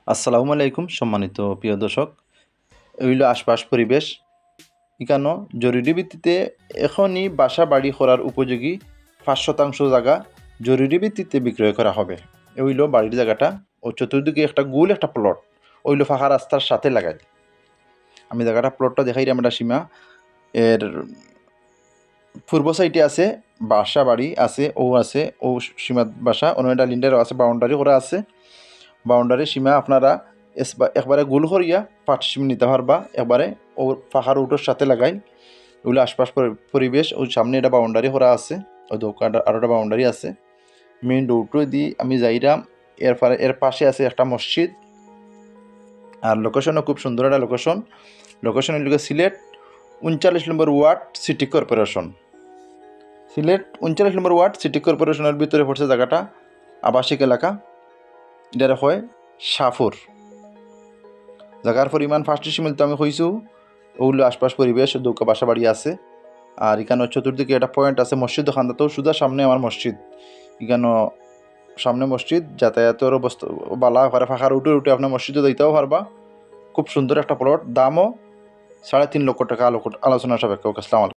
আসসালামু আলাইকুম সম্মানিত প্রিয় দর্শক। হইল আশপাশ পরিবেশ এখানো জরুরি ভিত্তিতে এখনই বাসা বাড়ি করার উপযোগী ৫% জায়গা জরুরি ভিত্তিতে বিক্রয় করা হবে। হইল বাড়ির জায়গাটা ও চতুর্দিকে একটা গোল একটা প্লট হইল ফাঁকা রাস্তার সাথে লাগাই। আমি জায়গাটা প্লটটা দেখাই আমরা সীমা এর পূর্ব সাইডে আছে বাসা বাড়ি আছে ও সীমা বাসা অন্যটা লিন্ডারও আছে, বাউন্ডারি করা আছে। বাউন্ডারি সীমা আপনারা একবারে গোল করিয়া পার্টিশন নিতে পারবা, একবারে ও পাহাড় উটোর সাথে লাগাই। ওগুলো আশপাশ পরিবেশ ওই সামনে এটা বাউন্ডারি করা আছে, ওই দোকানটা আরও একটা বাউন্ডারি আছে। মেইন রোডটো দিয়ে আমি যাইরাম, এর পাশে আছে একটা মসজিদ। আর লোকেশনও খুব সুন্দর একটা লোকেশন হল সিলেট 39 নম্বর ওয়ার্ড সিটি কর্পোরেশন। সিলেট 39 নম্বর ওয়ার্ড সিটি কর্পোরেশনের ভিতরে পড়ছে জায়গাটা, আবাসিক এলাকা। এটার হয় সাফুর। জায়গার পরিমাণ ফার্স্ট সিমিল তো আমি কইছো, ওগুলো আশপাশ পরিবেশ দৌকা বাসা বাড়ি আছে। আর এখানে চতুর্দিকে একটা পয়েন্ট আছে মসজিদ দোকানটা, তো সুদা সামনে আমার মসজিদ। এখানে সামনে মসজিদ, যাতায়াতের অবস্থা বালা ঘরে ফাঁকার উঠে আপনার মসজিদে দিতেও পারবা। খুব সুন্দর একটা প্লট, দামও 3.5 লক্ষ টাকা আলোচনা সাপেক্ষ। আসসালামু আলাইকুম।